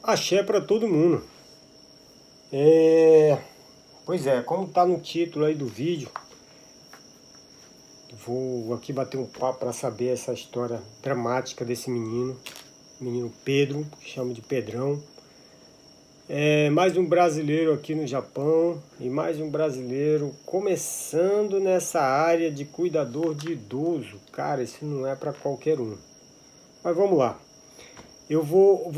Axé para todo mundo. Pois é, como tá no título aí do vídeo, vou aqui bater um papo para saber essa história dramática desse menino Pedro, que chama de Pedrão. É mais um brasileiro aqui no Japão e mais um brasileiro começando nessa área de cuidador de idoso. Cara, isso não é para qualquer um. Mas vamos lá. Eu vou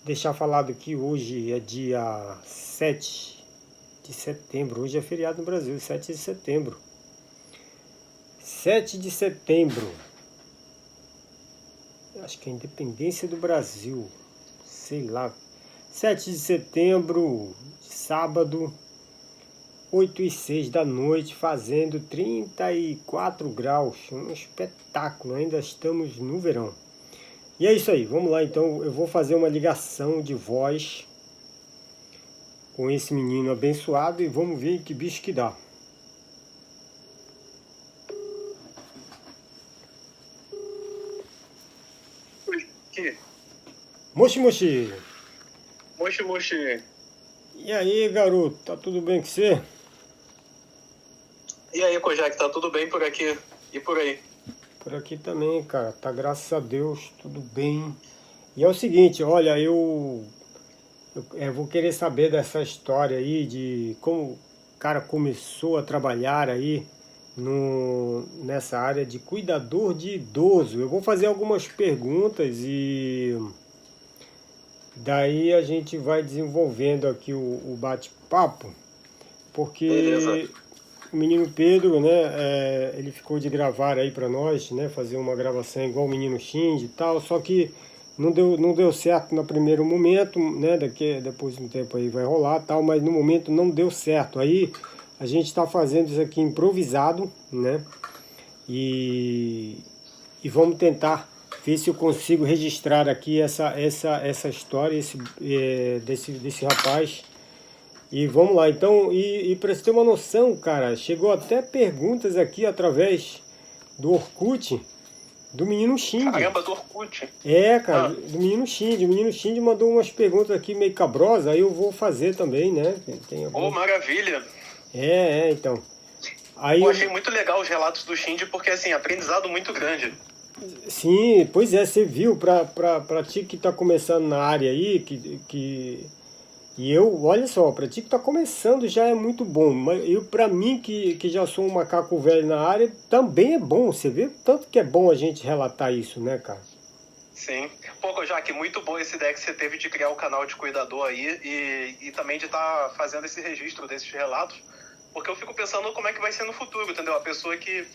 deixar falado aqui, hoje é dia 7 de setembro, hoje é feriado no Brasil, 7 de setembro. 7 de setembro, acho que é a independência do Brasil, sei lá. 7 de setembro, sábado, 8h06 da noite, fazendo 34 graus, um espetáculo, ainda estamos no verão. E é isso aí, vamos lá então, eu vou fazer uma ligação de voz com esse menino abençoado e vamos ver que bicho que dá. Que? Moshi Moshi! Moshi, moshi. E aí, garoto, tá tudo bem com você? E aí, Kojak, tá tudo bem por aqui e por aí? Por aqui também, cara, tá graças a Deus, tudo bem. E é o seguinte, olha, eu vou querer saber dessa história aí, de como o cara começou a trabalhar aí nessa área de cuidador de idoso. Eu vou fazer algumas perguntas e daí a gente vai desenvolvendo aqui o bate-papo, Beleza. porque o menino Pedro, né, ele ficou de gravar aí para nós, né, fazer uma gravação igual o menino Shinji e tal, só que não deu certo no primeiro momento, né, depois de um tempo aí vai rolar tal, mas no momento não deu certo. Aí a gente está fazendo isso aqui improvisado, né, e, e vamos tentar ver se eu consigo registrar aqui essa história desse rapaz. E vamos lá, então, e para você ter uma noção, cara, chegou até perguntas aqui através do Orkut do menino Shindy. Caramba, do Orkut. Cara, Ah, do menino Shindy. O menino Shindy mandou umas perguntas aqui meio cabrosas, aí eu vou fazer também, né? Tem oh, algumas. maravilha. Então. Aí Pô, eu. achei muito legal os relatos do Shindy, porque, assim, aprendizado muito grande. Sim, pois é, você viu, pra ti que tá começando na área aí, e eu, olha só, pra ti que tá começando já é muito bom, mas eu, pra mim que já sou um macaco velho na área, também é bom, você vê? Tanto que é bom a gente relatar isso, né, cara? Sim. Pô, Kojak, muito boa essa ideia que você teve de criar o canal de cuidador aí e também de estar fazendo esse registro desses relatos, porque eu fico pensando como é que vai ser no futuro, entendeu? A pessoa que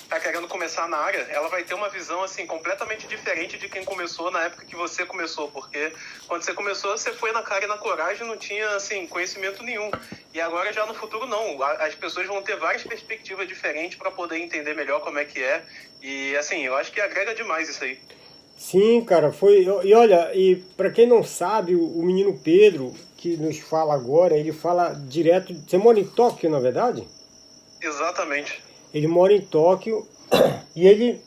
tá querendo começar na área, ela vai ter uma visão, assim, completamente diferente de quem começou na época que você começou, porque quando você começou, você foi na cara e na coragem, não tinha, assim, conhecimento nenhum. E agora, já no futuro, não. As pessoas vão ter várias perspectivas diferentes para poder entender melhor como é que é. E, assim, eu acho que agrega demais isso aí. Sim, cara, foi. E olha, e pra quem não sabe, o menino Pedro, que nos fala agora, ele fala direto. Você mora em Tóquio, na verdade? Exatamente. Ele mora em Tóquio e ele.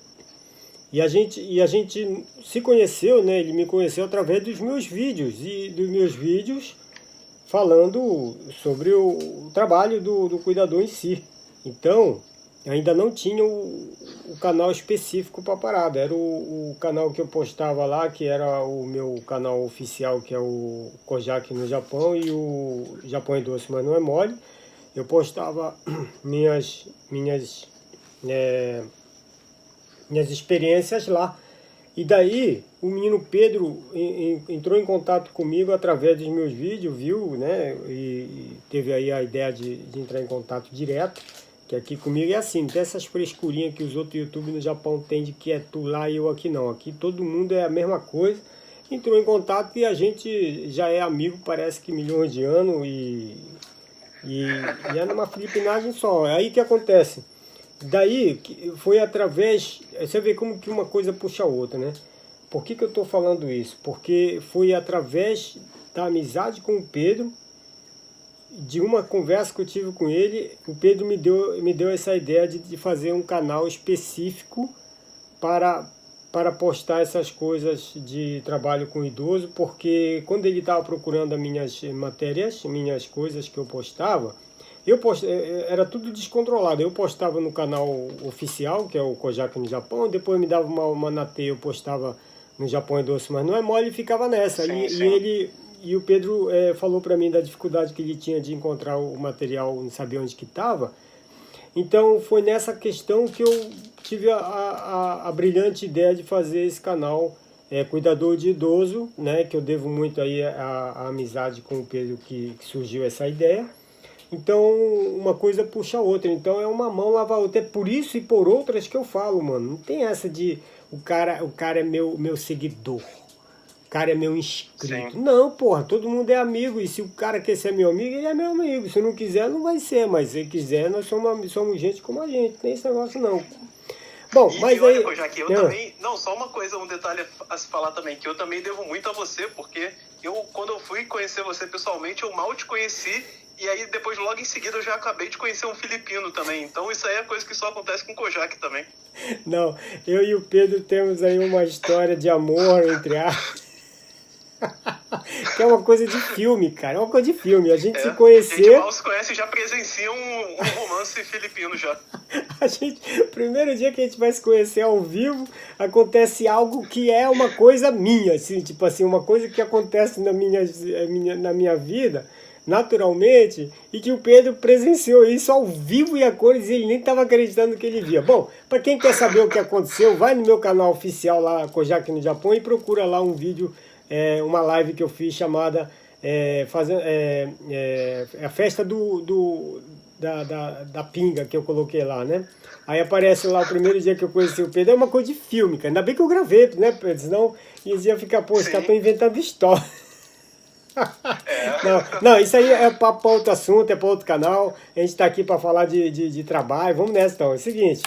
E a gente se conheceu, né? Ele me conheceu através dos meus vídeos e dos meus vídeos falando sobre o trabalho do cuidador em si. Então, ainda não tinha o canal específico para parada. Era o canal que eu postava lá, que era o meu canal oficial, que é o Kojak no Japão, e o Japão é Doce, mas não é mole. Eu postava é, minhas experiências lá. E daí o menino Pedro entrou em contato comigo através dos meus vídeos, viu, né? E teve aí a ideia de entrar em contato direto. Que aqui comigo é assim, não tem essas frescurinhas que os outros youtubers no Japão têm de que é tu lá e eu aqui não. Aqui todo mundo é a mesma coisa. Entrou em contato e a gente já é amigo, parece que milhões de anos e é numa filipinagem só. Aí o que acontece? Daí foi através. Você vê como que uma coisa puxa a outra, né? Por que eu estou falando isso? Porque foi através da amizade com o Pedro, de uma conversa que eu tive com ele, o Pedro me deu essa ideia de fazer um canal específico para para postar essas coisas de trabalho com idoso, porque quando ele estava procurando as minhas matérias, minhas coisas que eu postava, era tudo descontrolado. Eu postava no canal oficial, que é o Kojak no Japão, depois me dava uma Natê, eu postava no Japão é Doce, mas não é mole, e ficava nessa. Sim, sim. E o Pedro falou para mim da dificuldade que ele tinha de encontrar o material, não sabia onde que estava. Então foi nessa questão que eu tive a brilhante ideia de fazer esse canal Cuidador de Idoso, né, que eu devo muito aí a amizade com o Pedro que surgiu essa ideia. Então uma coisa puxa a outra, então é uma mão lava a outra. É por isso e por outras que eu falo, mano. Não tem essa de o cara é meu seguidor, o cara é meu inscrito. Sim. Não, porra, todo mundo é amigo, e se o cara quer ser meu amigo, ele é meu amigo. Se não quiser, não vai ser, mas se quiser, nós somos gente como a gente, não tem esse negócio não. Bom, mas olha, aí... Kojak, eu também... Não, só uma coisa, um detalhe a se falar também, que eu também devo muito a você, porque quando eu fui conhecer você pessoalmente, eu mal te conheci, e aí depois, logo em seguida, eu já acabei de conhecer um filipino também. Então isso aí é coisa que só acontece com o Kojak também. Não, eu e o Pedro temos aí uma história de amor, entre aspas. Que é uma coisa de filme, cara. É uma coisa de filme. A gente se A conhecer... gente mal se conhece e já presencia um romance filipino já. O primeiro dia que a gente vai se conhecer ao vivo, acontece algo que é uma coisa minha, assim, tipo assim, uma coisa que acontece na minha vida, naturalmente, e que o Pedro presenciou isso ao vivo e a cores e ele nem estava acreditando que ele via. Bom, para quem quer saber o que aconteceu, vai no meu canal oficial lá, Kojak no Japão, e procura lá um vídeo, uma live que eu fiz chamada a festa da pinga, que eu coloquei lá, né? Aí aparece lá o primeiro dia que eu conheci o Pedro, é uma coisa de filme, cara. Ainda bem que eu gravei, né, Pedro? Senão eles iam ficar, pô, esse cara tá inventando história. Não, isso aí é papo para outro assunto, é para outro canal. A gente tá aqui para falar de trabalho. Vamos nessa então. É o seguinte.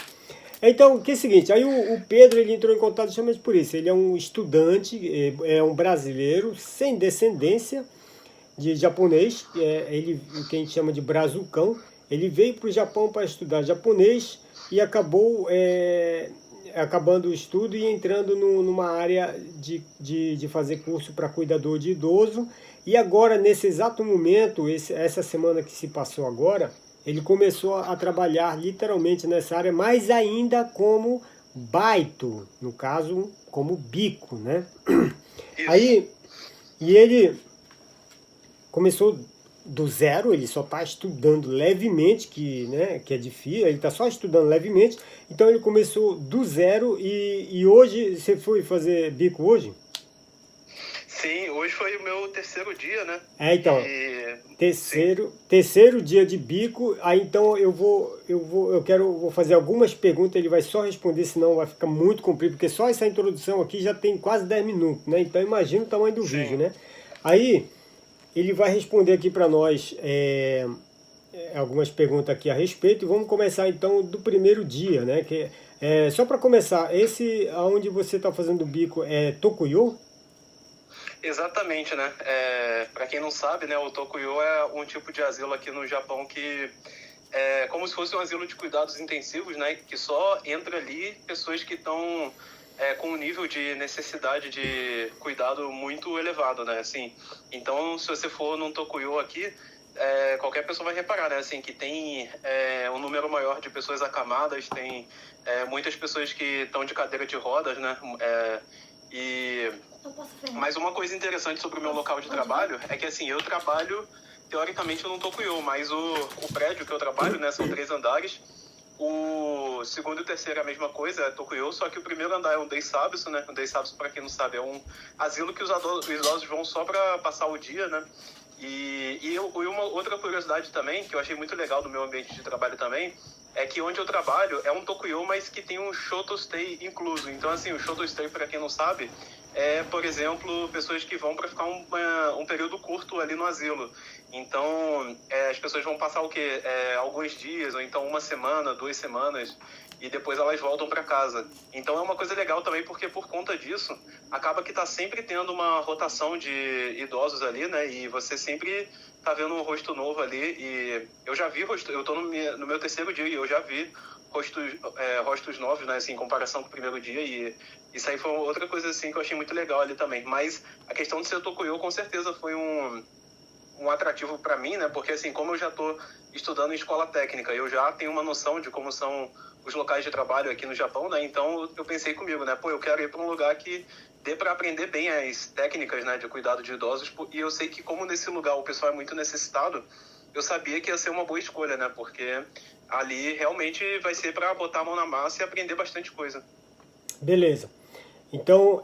Então, que é o seguinte, aí o Pedro ele entrou em contato justamente por isso. Ele é um estudante, é um brasileiro sem descendência de japonês, ele, que a gente chama de brazucão. Ele veio para o Japão para estudar japonês e acabou acabando o estudo e entrando numa área de fazer curso para cuidador de idoso. E agora, nesse exato momento, essa semana que se passou agora, ele começou a trabalhar literalmente nessa área, mas ainda como baito, no caso, como bico, né? Isso. Aí, e ele começou do zero, ele só está estudando levemente, que é difícil, ele está só estudando levemente, então ele começou do zero e hoje, você foi fazer bico hoje? Sim, hoje foi o meu terceiro dia, né? Então, terceiro dia de bico, aí então eu vou fazer algumas perguntas, ele vai só responder, senão vai ficar muito comprido, porque só essa introdução aqui já tem quase 10 minutos, né? Então imagina o tamanho do vídeo, né? Aí ele vai responder aqui para nós algumas perguntas aqui a respeito, e vamos começar então do primeiro dia, né? Só para começar, esse aonde você está fazendo o bico é Tokuyo? Exatamente, né? Para quem não sabe, né, o Tokuyo é um tipo de asilo aqui no Japão que é como se fosse um asilo de cuidados intensivos, né? Que só entra ali pessoas que estão com um nível de necessidade de cuidado muito elevado, né? Assim, então, se você for num Tokuyo aqui, qualquer pessoa vai reparar, né? Assim, que tem um número maior de pessoas acamadas, tem muitas pessoas que estão de cadeira de rodas, né? Mas uma coisa interessante sobre o meu local de trabalho é que, assim, eu trabalho, teoricamente, eu não Tokuyo, mas o prédio que eu trabalho, né, são 3 andares. O segundo e o terceiro é a mesma coisa, é Tokuyo, só que o primeiro andar é um Deisabsu, né? O Deisabsu, para quem não sabe, é um asilo que os idosos vão só para passar o dia, né? E uma outra curiosidade também, que eu achei muito legal do meu ambiente de trabalho também, é que onde eu trabalho é um Tokuyo, mas que tem um Shotostay incluso. Então, assim, o Shotostay, para quem não sabe, por exemplo, pessoas que vão para ficar um período curto ali no asilo. Então, as pessoas vão passar o quê? Alguns dias, ou então 1 semana, 2 semanas, e depois elas voltam para casa. Então, é uma coisa legal também, porque por conta disso, acaba que está sempre tendo uma rotação de idosos ali, né? E você sempre tá vendo um rosto novo ali, e eu já vi eu tô no meu terceiro dia e eu já vi rostos novos, né, assim, em comparação com o primeiro dia, e isso aí foi outra coisa, assim, que eu achei muito legal ali também. Mas a questão de ser Tokuyo, com certeza, foi um atrativo para mim, né, porque, assim, como eu já estou estudando em escola técnica, eu já tenho uma noção de como são os locais de trabalho aqui no Japão, né, então eu pensei comigo, né, pô, eu quero ir para um lugar que dê para aprender bem as técnicas, né, de cuidado de idosos, e eu sei que como nesse lugar o pessoal é muito necessitado, eu sabia que ia ser uma boa escolha, né, porque ali realmente vai ser para botar a mão na massa e aprender bastante coisa. Beleza. Então,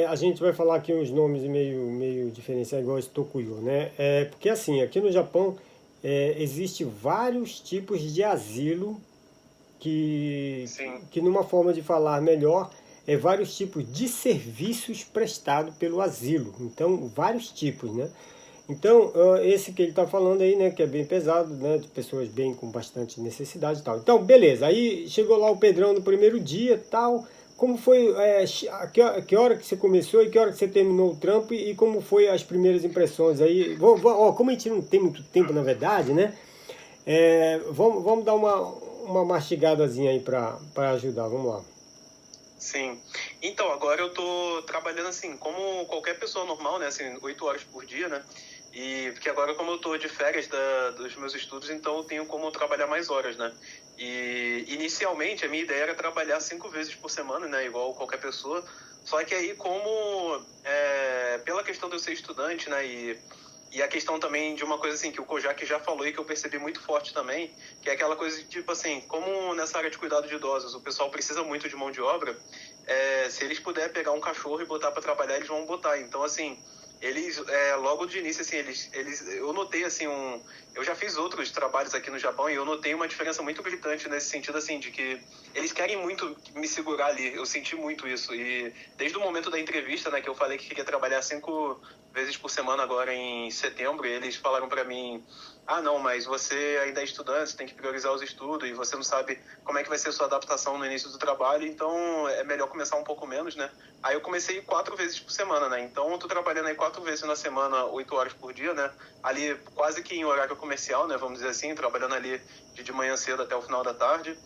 a gente vai falar aqui uns nomes meio diferenciados, igual esse Tokuyo, né? Porque assim, aqui no Japão existe vários tipos de asilo Sim, que numa forma de falar melhor, vários tipos de serviços prestados pelo asilo. Então, vários tipos, né? Então, esse que ele está falando aí, né, que é bem pesado, né, de pessoas bem com bastante necessidade e tal. Então, beleza. Aí chegou lá o Pedrão no primeiro dia, tal. Como foi, que hora que você começou e que hora que você terminou o trampo e como foi as primeiras impressões aí? Como a gente não tem muito tempo, na verdade, né? Vamos dar uma mastigadazinha aí para ajudar. Vamos lá. sim. Então, agora eu tô trabalhando assim, como qualquer pessoa normal, né, assim, 8 horas por dia, né? E porque agora, como eu tô de férias dos meus estudos, então eu tenho como trabalhar mais horas, né? E inicialmente a minha ideia era trabalhar 5 vezes por semana, né? Igual qualquer pessoa. Só que aí, como pela questão de eu ser estudante, né? E a questão também de uma coisa assim que o Kojak já falou e que eu percebi muito forte também, que é aquela coisa de tipo assim, como nessa área de cuidado de idosos o pessoal precisa muito de mão de obra, se eles puderem pegar um cachorro e botar para trabalhar, eles vão botar. Então, assim, eles, logo de início, assim, eu notei, assim, eu já fiz outros trabalhos aqui no Japão e eu notei uma diferença muito gritante nesse sentido, assim, de que eles querem muito me segurar ali. Eu senti muito isso. E desde o momento da entrevista, né, que eu falei que queria trabalhar 5 vezes por semana agora em setembro, eles falaram para mim, ah, não, mas você ainda é estudante, você tem que priorizar os estudos e você não sabe como é que vai ser a sua adaptação no início do trabalho, então é melhor começar um pouco menos, né? Aí eu comecei 4 vezes por semana, né? Então eu tô trabalhando aí 4 vezes na semana, 8 horas por dia, né? Ali quase que em horário comercial, né? Vamos dizer assim, trabalhando ali de manhã cedo até o final da tarde.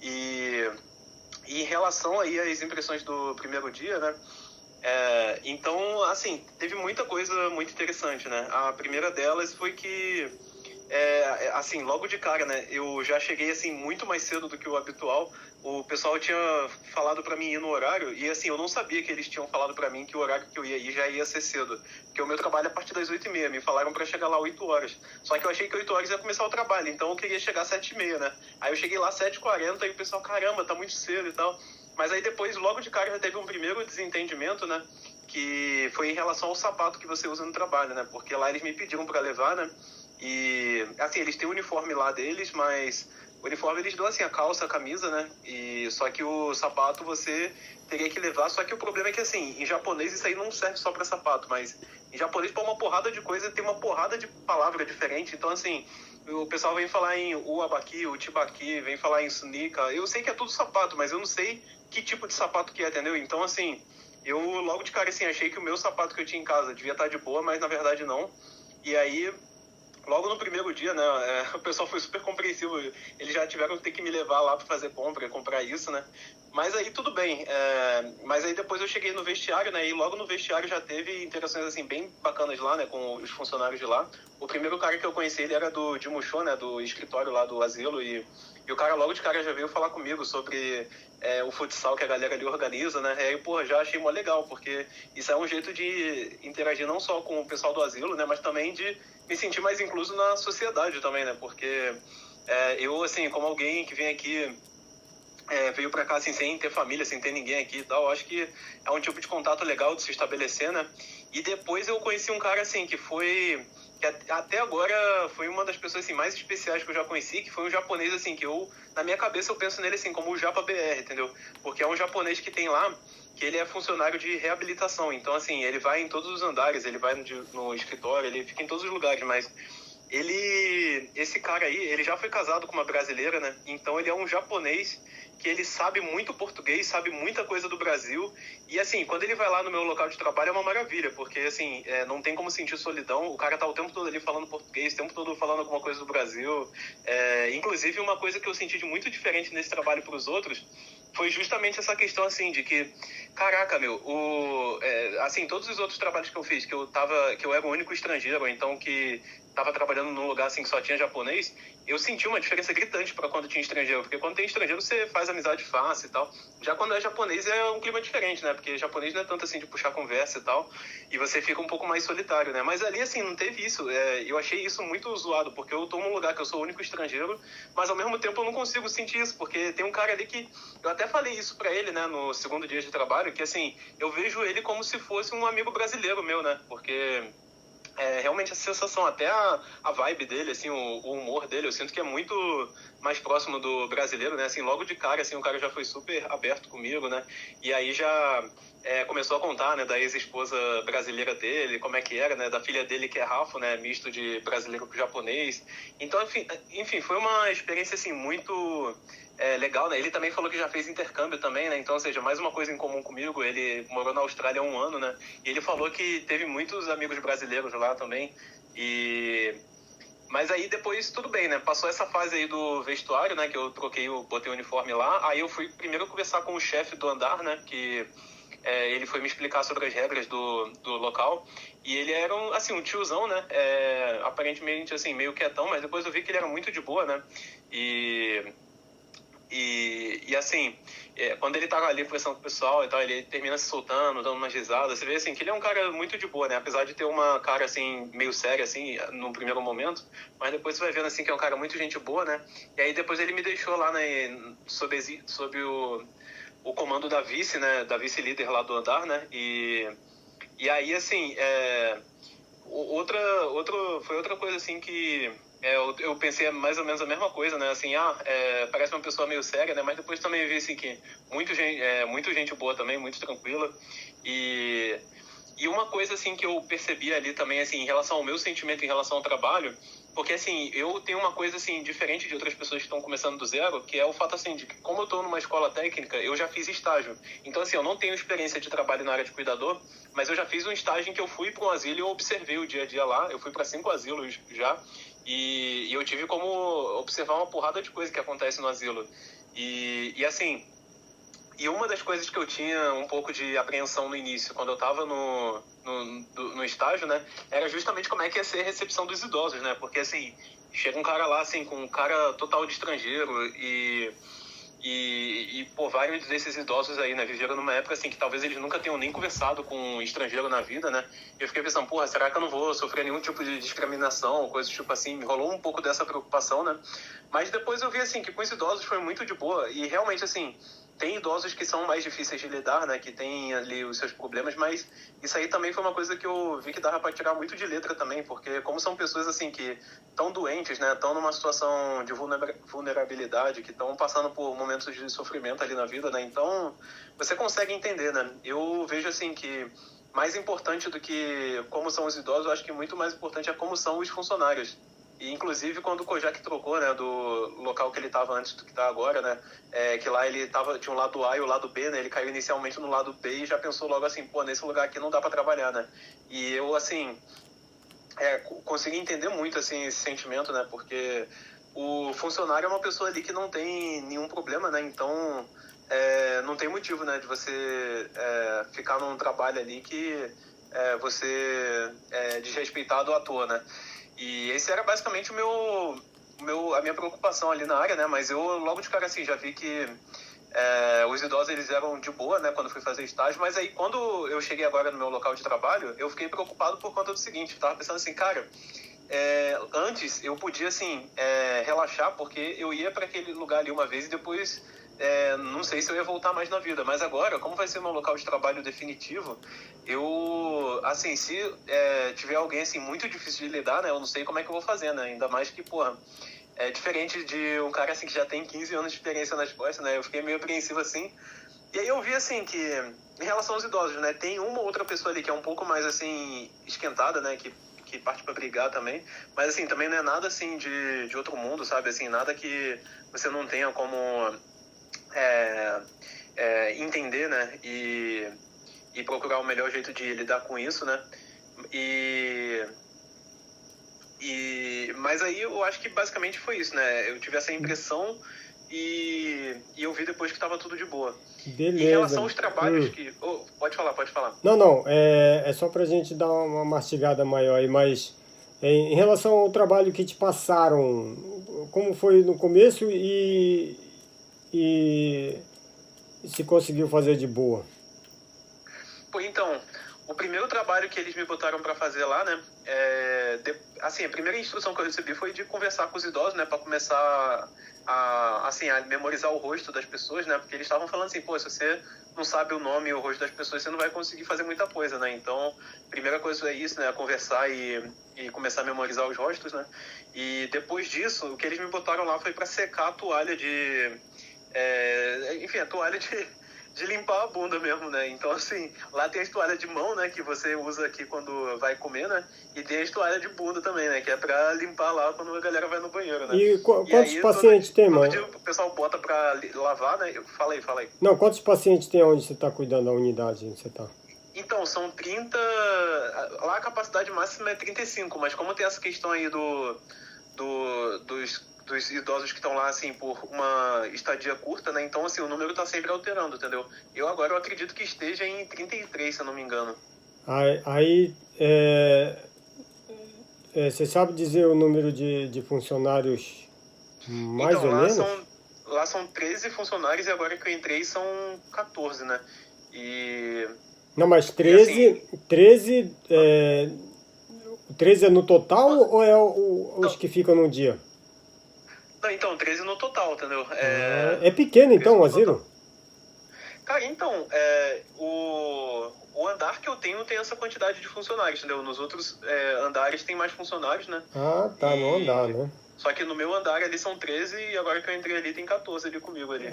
E, e em relação aí às impressões do primeiro dia, né? Então, assim, teve muita coisa muito interessante, né? A primeira delas foi que assim, logo de cara, né? Eu já cheguei, assim, muito mais cedo do que o habitual. O pessoal tinha falado pra mim ir no horário e, assim, eu não sabia que eles tinham falado pra mim que o horário que eu ia ir já ia ser cedo. Porque o meu trabalho é a partir das 8h30. Me falaram pra chegar lá 8 horas. Só que eu achei que 8 horas ia começar o trabalho, então eu queria chegar às 7h30, né? Aí eu cheguei lá às 7h40 e o pessoal, caramba, tá muito cedo e tal. Mas aí depois, logo de cara, já teve um primeiro desentendimento, né? Que foi em relação ao sapato que você usa no trabalho, né? Porque lá eles me pediram pra levar, né? E, assim, eles têm o uniforme lá deles, mas o uniforme eles dão, assim, a calça, a camisa, né? E só que o sapato você teria que levar. Só que o problema é que, assim, em japonês isso aí não serve só pra sapato, mas em japonês, pra uma porrada de coisa, tem uma porrada de palavra diferente. Então, assim, o pessoal vem falar em uabaki, utibaki, vem falar em sunika. Eu sei que é tudo sapato, mas eu não sei que tipo de sapato que é, entendeu? Então, assim, eu logo de cara, assim, achei que o meu sapato que eu tinha em casa devia estar de boa, mas na verdade não. E aí, logo no primeiro dia, né, o pessoal foi super compreensivo. Eles já tiveram que ter que me levar lá para fazer comprar isso, né? Mas aí tudo bem. Mas aí depois eu cheguei no vestiário, né? E logo no vestiário já teve interações assim bem bacanas lá, né, com os funcionários de lá. O primeiro cara que eu conheci, ele era do Jimusho, né, do escritório lá do asilo e o cara logo de cara já veio falar comigo sobre o futsal que a galera ali organiza, né? E aí, pô, já achei mó legal, porque isso é um jeito de interagir não só com o pessoal do asilo, né, mas também de me sentir mais incluso na sociedade também, né? Porque eu, assim, como alguém que vem aqui, veio pra cá assim, sem ter família, sem ter ninguém aqui e tal, acho que é um tipo de contato legal de se estabelecer, né? E depois eu conheci um cara, assim, que até agora foi uma das pessoas assim, mais especiais que eu já conheci, que foi um japonês, assim, que na minha cabeça eu penso nele assim, como o Japa BR, entendeu? Porque é um japonês que tem lá, que ele é funcionário de reabilitação. Então, assim, ele vai em todos os andares, ele vai no escritório, ele fica em todos os lugares, mas esse cara aí, ele já foi casado com uma brasileira, né? Então ele é um japonês que ele sabe muito português, sabe muita coisa do Brasil, e assim, quando ele vai lá no meu local de trabalho é uma maravilha, porque assim, não tem como sentir solidão, o cara tá o tempo todo ali falando português, o tempo todo falando alguma coisa do Brasil, inclusive uma coisa que eu senti de muito diferente nesse trabalho para os outros, foi justamente essa questão assim, de que, caraca, meu, assim, todos os outros trabalhos que eu fiz, que eu era o único estrangeiro, então que tava trabalhando num lugar assim que só tinha japonês, eu senti uma diferença gritante para quando tinha estrangeiro, porque quando tem estrangeiro você faz amizade fácil e tal. Já quando é japonês é um clima diferente, né? Porque japonês não é tanto assim de puxar conversa e tal, e você fica um pouco mais solitário, né? Mas ali, assim, não teve isso. Eu achei isso muito zoado, porque eu tô num lugar que eu sou o único estrangeiro, mas ao mesmo tempo eu não consigo sentir isso, porque tem um cara ali que... Eu até falei isso pra ele, né, no segundo dia de trabalho, que assim, eu vejo ele como se fosse um amigo brasileiro meu, né? Porque... realmente essa sensação, até a vibe dele, assim, o humor dele, eu sinto que é muito mais próximo do brasileiro, né, assim, logo de cara, assim, o cara já foi super aberto comigo, né, e aí já começou a contar, né, da ex-esposa brasileira dele, como é que era, né, da filha dele que é Rafa, né, misto de brasileiro com japonês, então, enfim, foi uma experiência, assim, muito... legal, né? Ele também falou que já fez intercâmbio também, né? Então, ou seja, mais uma coisa em comum comigo. Ele morou na Austrália há 1 ano, né? E ele falou que teve muitos amigos brasileiros lá também. Mas aí depois tudo bem, né? Passou essa fase aí do vestuário, né? Que eu botei o uniforme lá. Aí eu fui primeiro conversar com o chefe do andar, né? Que ele foi me explicar sobre as regras do local. E ele era um tiozão, né? Aparentemente, assim, meio quietão, mas depois eu vi que ele era muito de boa, né? E assim, quando ele tava ali conversando com o pessoal e tal, ele termina se soltando, dando umas risadas. Você vê assim que ele é um cara muito de boa, né? Apesar de ter uma cara assim, meio séria, assim, no primeiro momento, mas depois você vai vendo assim que é um cara muito gente boa, né? E aí depois ele me deixou lá, né, sob o comando da vice, né? Da vice-líder lá do andar, né? E aí, assim, foi outra coisa assim que eu pensei mais ou menos a mesma coisa, né? Assim, parece uma pessoa meio séria, né? Mas depois também vi assim que muito gente boa também, muito tranquila. E uma coisa assim que eu percebi ali também, assim, em relação ao meu sentimento em relação ao trabalho, porque assim, eu tenho uma coisa assim diferente de outras pessoas que estão começando do zero, que é o fato assim de que como eu estou numa escola técnica, eu já fiz estágio. Então assim, eu não tenho experiência de trabalho na área de cuidador, mas eu já fiz um estágio em que eu fui para um asilo e eu observei o dia a dia lá. Eu fui para 5 asilos já e eu tive como observar uma porrada de coisa que acontece no asilo. Assim, e uma das coisas que eu tinha um pouco de apreensão no início, quando eu estava no estágio, né, era justamente como é que ia ser a recepção dos idosos, né? Porque, assim, chega um cara lá, assim, com um cara total de estrangeiro pô, vários desses idosos aí, né, viveram numa época, assim, que talvez eles nunca tenham nem conversado com um estrangeiro na vida, né? Eu fiquei pensando, porra, será que eu não vou sofrer nenhum tipo de discriminação, coisa tipo assim? Me rolou um pouco dessa preocupação, né? Mas depois eu vi, assim, que com os idosos foi muito de boa e realmente, assim, tem idosos que são mais difíceis de lidar, né, que tem ali os seus problemas, mas isso aí também foi uma coisa que eu vi que dava para tirar muito de letra também, porque como são pessoas assim que estão doentes, né, estão numa situação de vulnerabilidade, que estão passando por momentos de sofrimento ali na vida, né, então você consegue entender, né. Eu vejo assim que mais importante do que como são os idosos, eu acho que muito mais importante é como são os funcionários. E, inclusive, quando o Kojak trocou, né, do local que ele estava antes do que está agora, né, que lá ele tinha o lado A e o lado B, né, ele caiu inicialmente no lado B e já pensou logo assim, pô, nesse lugar aqui não dá para trabalhar, né. E eu, assim, consegui entender muito, assim, esse sentimento, né, porque o funcionário é uma pessoa ali que não tem nenhum problema, né, então não tem motivo, né, de você ficar num trabalho ali que você é desrespeitado à toa, né. E esse era basicamente a minha preocupação ali na área, né? Mas eu logo de cara assim já vi que os idosos eles eram de boa, né? Quando fui fazer estágio. Mas aí quando eu cheguei agora no meu local de trabalho, eu fiquei preocupado por conta do seguinte. Eu tava pensando assim, cara, antes eu podia assim relaxar porque eu ia para aquele lugar ali uma vez e depois não sei se eu ia voltar mais na vida, mas agora, como vai ser meu local de trabalho definitivo, eu, assim, se tiver alguém, assim, muito difícil de lidar, né, eu não sei como é que eu vou fazer, né, ainda mais que, porra, é diferente de um cara, assim, que já tem 15 anos de experiência nas costas, né, eu fiquei meio apreensivo, assim, e aí eu vi, assim, que, em relação aos idosos, né, tem uma ou outra pessoa ali que é um pouco mais, assim, esquentada, né, que parte pra brigar também, mas, assim, também não é nada, assim, de outro mundo, sabe, assim, nada que você não tenha como é, entender, né, e procurar o melhor jeito de lidar com isso, né, mas aí eu acho que basicamente foi isso, né, eu tive essa impressão e eu vi depois que estava tudo de boa. Em relação Beleza. aos trabalhos que... pode falar, pode falar. Não, é só pra gente dar uma mastigada maior aí, mas em relação ao trabalho que te passaram, como foi no começo e se conseguiu fazer de boa? Pô, então, o primeiro trabalho que eles me botaram para fazer lá, né, assim, a primeira instrução que eu recebi foi de conversar com os idosos, né, para começar a memorizar o rosto das pessoas, né, porque eles estavam falando assim, pô, se você não sabe o nome e o rosto das pessoas, você não vai conseguir fazer muita coisa, né, então, primeira coisa é isso, né, conversar e começar a memorizar os rostos, né, e depois disso, o que eles me botaram lá foi para secar a toalha enfim, a toalha de limpar a bunda mesmo, né? Então, assim, lá tem as toalhas de mão, né? Que você usa aqui quando vai comer, né? E tem as toalhas de bunda também, né? Que é pra limpar lá quando a galera vai no banheiro, né? E E quantos aí, pacientes tem, todo mano? dia o pessoal bota pra lavar, né? Fala aí. Não, quantos pacientes tem onde você está cuidando da unidade onde você está? Então, são 30... Lá a capacidade máxima é 35, mas como tem essa questão aí dos idosos que estão lá, assim, por uma estadia curta, né? Então, assim, o número tá sempre alterando, entendeu? Eu acredito que esteja em 33, se eu não me engano. Aí, você sabe dizer o número de funcionários mais Então, ou menos? lá são 13 funcionários e agora que eu entrei são 14, né? E... Não, mas E assim... 13 é no total ou é os Não, que ficam no dia? não, então, 13 no total, entendeu? É pequeno 13 então o no total. asilo? Cara, então, o andar que eu tenho tem essa quantidade de funcionários, entendeu? Nos outros andares tem mais funcionários, né? Ah, tá, não andar, né? Só que no meu andar ali são 13 e agora que eu entrei ali tem 14 ali comigo ali.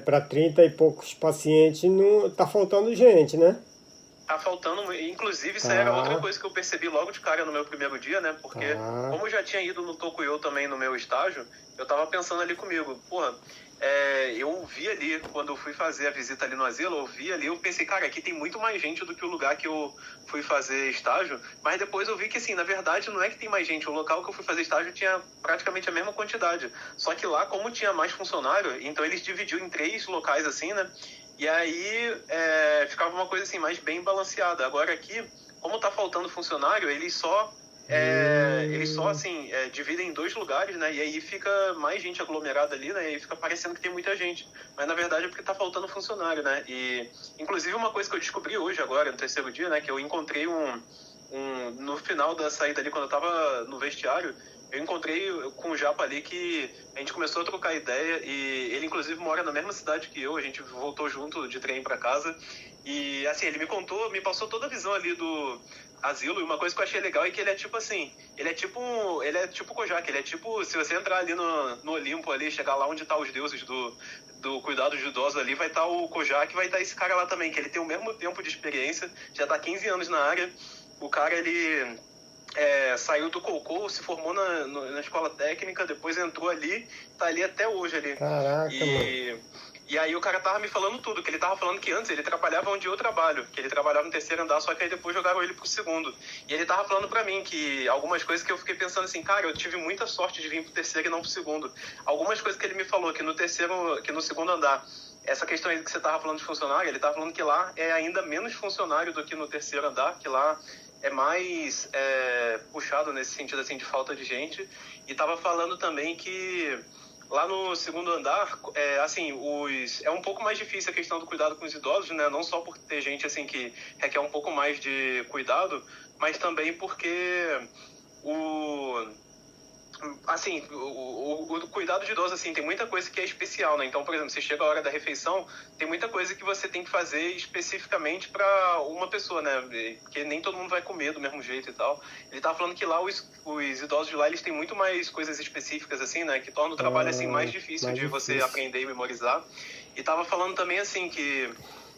Para 30 e poucos pacientes não tá faltando gente, né? Tá faltando, inclusive isso aí era outra Tá, coisa que eu percebi logo de cara no meu primeiro dia, né? Porque tá. como eu já tinha ido no Tokuyo também no meu estágio, eu tava pensando ali comigo, porra, eu vi ali, quando eu fui fazer a visita ali no asilo, eu vi ali, eu pensei, cara, aqui tem muito mais gente do que o lugar que eu fui fazer estágio, mas depois eu vi que assim, na verdade não é que tem mais gente, o local que eu fui fazer estágio tinha praticamente a mesma quantidade, só que lá, como tinha mais funcionário, então eles dividiu em 3 locais assim, né? E aí ficava uma coisa assim, mais bem balanceada. Agora aqui, como tá faltando funcionário, eles só assim, dividem em 2 lugares, né? E aí fica mais gente aglomerada ali, né? E aí fica parecendo que tem muita gente. Mas na verdade é porque tá faltando funcionário, né? E inclusive uma coisa que eu descobri hoje agora, no terceiro dia, né? Que eu encontrei no final da saída ali, quando eu tava no vestiário, eu encontrei com o Japa ali que a gente começou a trocar ideia e ele inclusive mora na mesma cidade que eu, a gente voltou junto de trem pra casa e assim, ele me passou toda a visão ali do asilo e uma coisa que eu achei legal é que ele é tipo assim, ele é tipo o Kojak, ele é tipo, se você entrar ali no Olimpo ali, chegar lá onde tá os deuses do cuidado de idosos ali, vai estar o Kojak, vai estar esse cara lá também, que ele tem o mesmo tempo de experiência, já tá 15 anos na área, o cara ele saiu do Cocô, se formou na escola técnica, depois entrou ali, tá ali até hoje ali. Caraca, mano. E aí o cara tava me falando tudo, que ele tava falando que antes ele trabalhava onde eu trabalho, que ele trabalhava no terceiro andar, só que aí depois jogaram ele pro segundo. E ele tava falando pra mim que algumas coisas que eu fiquei pensando assim, cara, eu tive muita sorte de vir pro terceiro e não pro segundo. Algumas coisas que ele me falou, que no segundo andar, essa questão aí que você tava falando de funcionário, ele tava falando que lá é ainda menos funcionário do que no terceiro andar, que lá é mais puxado nesse sentido assim de falta de gente, e tava falando também que lá no segundo andar, assim, é um pouco mais difícil a questão do cuidado com os idosos, né? Não só por ter gente assim que requer um pouco mais de cuidado, mas também porque assim, o cuidado de idoso, assim, tem muita coisa que é especial, né? Então, por exemplo, você chega a hora da refeição, tem muita coisa que você tem que fazer especificamente para uma pessoa, né? Porque nem todo mundo vai comer do mesmo jeito e tal. Ele tava falando que lá os idosos de lá, eles têm muito mais coisas específicas, assim, né? Que torna o trabalho, assim, mais difícil Mais de você difícil. aprender e memorizar. E tava falando também, assim, que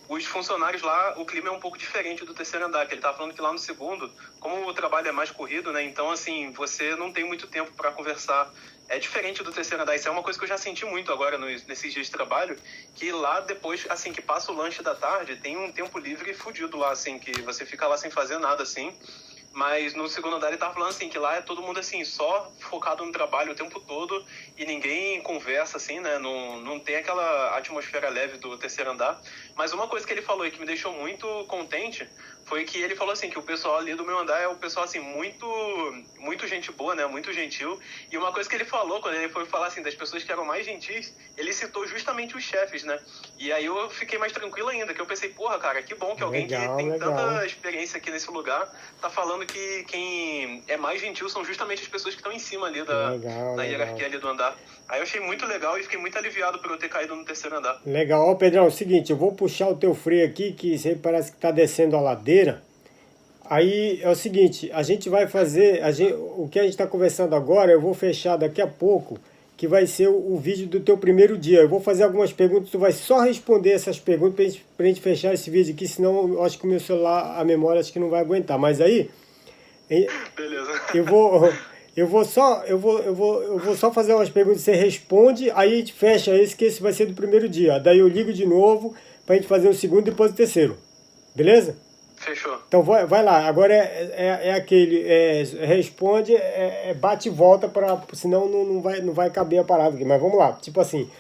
os funcionários lá, o clima é um pouco diferente do terceiro andar, que ele tava falando que lá no segundo, como o trabalho é mais corrido, né? Então, assim, você não tem muito tempo para conversar. É diferente do terceiro andar. Isso é uma coisa que eu já senti muito agora nesses dias de trabalho, que lá depois, assim, que passa o lanche da tarde, tem um tempo livre fudido lá, assim, que você fica lá sem fazer nada, assim. Mas no segundo andar ele tava falando assim, que lá é todo mundo assim, só focado no trabalho o tempo todo e ninguém conversa assim, né? Não tem aquela atmosfera leve do terceiro andar. Mas uma coisa que ele falou e que me deixou muito contente foi que ele falou assim, que o pessoal ali do meu andar é o pessoal assim, muito gente boa, né? Muito gentil. E uma coisa que ele falou, quando ele foi falar assim, das pessoas que eram mais gentis, ele citou justamente os chefes, né? E aí eu fiquei mais tranquilo ainda, que eu pensei, porra, cara, que bom que alguém que tem tanta experiência aqui nesse lugar tá falando que quem é mais gentil são justamente as pessoas que estão em cima ali da hierarquia ali do andar. Aí eu achei muito legal e fiquei muito aliviado por eu ter caído no terceiro andar. Legal. Ó, Pedrão, é o seguinte, eu vou puxar o teu freio aqui, que você parece que tá descendo a ladeira. Aí é o seguinte, a gente vai fazer, o que a gente está conversando agora, eu vou fechar daqui a pouco, que vai ser o vídeo do teu primeiro dia. Eu vou fazer algumas perguntas, tu vai só responder essas perguntas pra gente fechar esse vídeo aqui, senão eu acho que o meu celular, a memória, acho que não vai aguentar. Mas aí, beleza. eu vou só fazer umas perguntas, você responde, aí a gente fecha esse, que esse vai ser do primeiro dia. Daí eu ligo de novo pra gente fazer o segundo e depois o terceiro. Beleza? Fechou. Então vai lá, agora aquele, responde, bate e volta, senão não vai caber a parada aqui, mas vamos lá, tipo assim,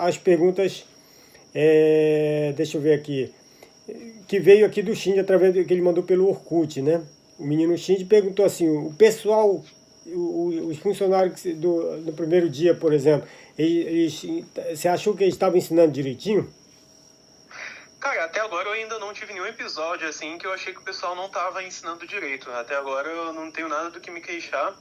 as perguntas, deixa eu ver aqui, que veio aqui do Shinji, através do que ele mandou pelo Orkut, né? O menino Shinji perguntou assim, o pessoal, os funcionários do primeiro dia, por exemplo, você achou que eles estavam ensinando direitinho? Cara, até agora eu ainda não tive nenhum episódio assim que eu achei que o pessoal não tava ensinando direito. Até agora eu não tenho nada do que me queixar.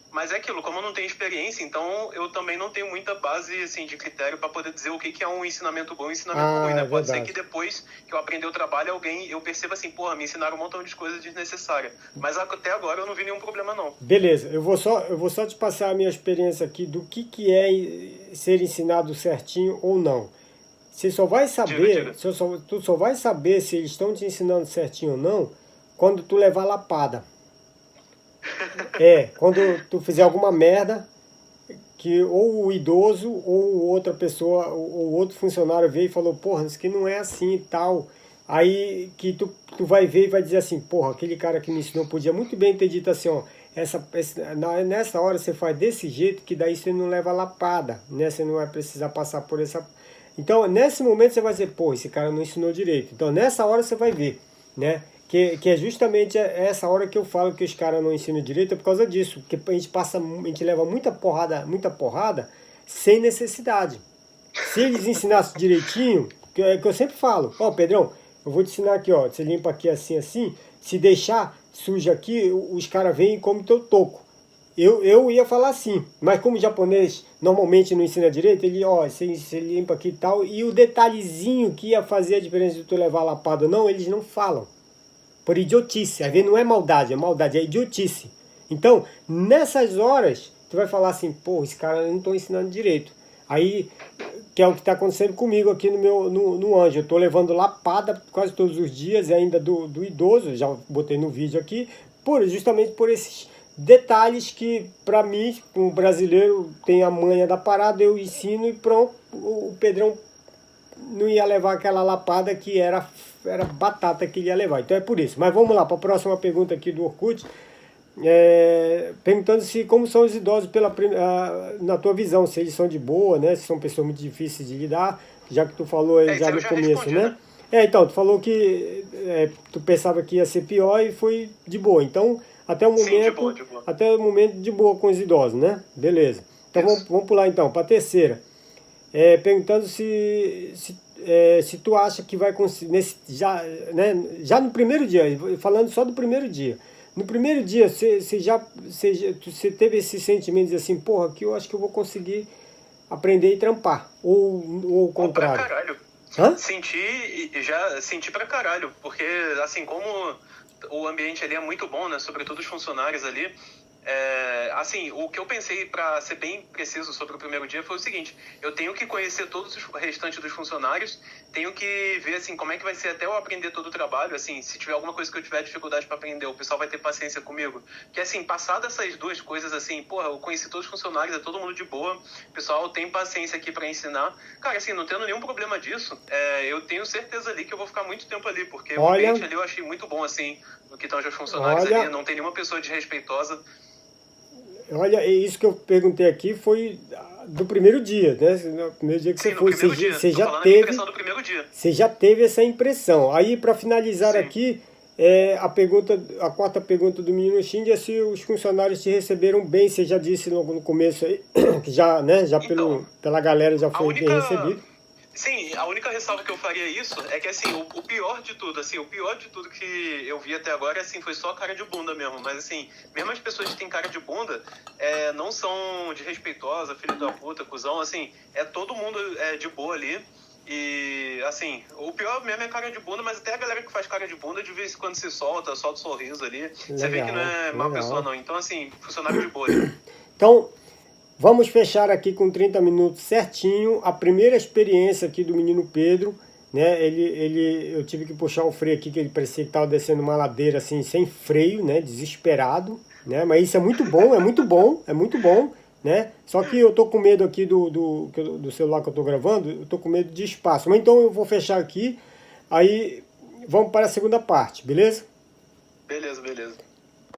Mas é aquilo, como eu não tenho experiência, então eu também não tenho muita base assim, de critério para poder dizer o que é um ensinamento bom e um ensinamento ruim, né? Pode ser que depois que eu aprender o trabalho, eu perceba assim, porra, me ensinaram um montão de coisas desnecessárias. Mas até agora eu não vi nenhum problema, não. Beleza, eu vou só te passar a minha experiência aqui do que é ser ensinado certinho ou não. Você só vai saber, tu só vai saber se eles estão te ensinando certinho ou não quando tu levar lapada. Quando tu fizer alguma merda, que ou o idoso ou outra pessoa, ou outro funcionário veio e falou, porra, isso aqui não é assim e tal. Aí que tu vai ver e vai dizer assim, porra, aquele cara que me ensinou podia muito bem ter dito assim, ó, nessa hora você faz desse jeito que daí você não leva lapada, né? Você não vai precisar passar por essa... Então, nesse momento você vai dizer, pô, esse cara não ensinou direito. Então, nessa hora você vai ver, né? Que é justamente essa hora que eu falo que os caras não ensinam direito, é por causa disso. Que a gente leva muita porrada sem necessidade. Se eles ensinassem direitinho, que eu sempre falo, ó, Pedrão, eu vou te ensinar aqui, ó, você limpa aqui assim, assim, se deixar sujo aqui, os caras vêm e comem teu toco. Eu ia falar assim, mas como o japonês normalmente não ensina direito, você limpa aqui e tal, e o detalhezinho que ia fazer a diferença de tu levar a lapada ou não, eles não falam. Por idiotice, às vezes não é maldade, é idiotice. Então, nessas horas, tu vai falar assim, pô, esse cara não estão ensinando direito. Aí, que é o que está acontecendo comigo aqui no Anjo. Eu estou levando lapada quase todos os dias, e ainda do idoso, já botei no vídeo aqui, justamente por esses detalhes que, para mim, um brasileiro tem a manha da parada, eu ensino e pronto, o Pedrão não ia levar aquela lapada que era batata que ele ia levar. Então é por isso. Mas vamos lá, para a próxima pergunta aqui do Orkut. Perguntando como são os idosos na tua visão, se eles são de boa, né? Se são pessoas muito difíceis de lidar, já que tu falou aí já no começo, né? Então, tu falou que tu pensava que ia ser pior e foi de boa. Então, até o momento, de boa. Até o momento de boa com os idosos, né? Beleza. Então vamos pular então para a terceira. Perguntando se tu acha que vai conseguir, já no primeiro dia, falando só do primeiro dia. No primeiro dia, você teve esse sentimento de assim, porra, que eu acho que eu vou conseguir aprender e trampar. Ou o contrário. Pra caralho. Hã? Senti pra caralho, porque assim como o ambiente ali é muito bom, né, sobretudo os funcionários ali, Assim, o que eu pensei, para ser bem preciso sobre o primeiro dia, foi o seguinte: eu tenho que conhecer todos os restantes dos funcionários, tenho que ver assim como é que vai ser até eu aprender todo o trabalho. Assim, se tiver alguma coisa que eu tiver dificuldade para aprender, o pessoal vai ter paciência comigo. Que assim, passado essas duas coisas, assim, porra, eu conheci todos os funcionários, é todo mundo de boa, o pessoal tem paciência aqui para ensinar. Cara, assim, não tendo nenhum problema disso, eu tenho certeza ali que eu vou ficar muito tempo ali, porque o Olha, ambiente ali eu achei muito bom, assim, no que estão os funcionários ali, não tem nenhuma pessoa desrespeitosa. olha, isso que eu perguntei aqui foi do primeiro dia, né? No primeiro dia que você Sim, no foi, primeiro dia. você Tô já falando a minha teve, impressão do primeiro dia. você já teve essa impressão. Aí, para finalizar Sim. aqui, a quarta pergunta do menino Shindy é se os funcionários te receberam bem. Você já disse logo no começo aí, que já, né, já Então, pela galera já a foi bem única. recebido. Sim, a única ressalva que eu faria isso é que, assim, o pior de tudo, assim, o pior de tudo que eu vi até agora, assim, foi só cara de bunda mesmo. Mas, assim, mesmo as pessoas que têm cara de bunda, não são desrespeitosas, filho da puta, cuzão, assim, todo mundo de boa ali. E, assim, o pior mesmo é cara de bunda, mas até a galera que faz cara de bunda, de vez em quando se solta um sorriso ali. Você vê que não Legal, é má pessoa, legal. não. Então, assim, funcionário de boa ali. Então, vamos fechar aqui com 30 minutos certinho. A primeira experiência aqui do menino Pedro, né? Eu tive que puxar o freio aqui, que ele parecia que estava descendo uma ladeira assim, sem freio, né? Desesperado, né? Mas isso é muito bom, é muito bom, é muito bom, né? Só que eu tô com medo aqui do celular que eu tô gravando, eu tô com medo de espaço. Mas então eu vou fechar aqui, aí vamos para a segunda parte, beleza? Beleza, beleza.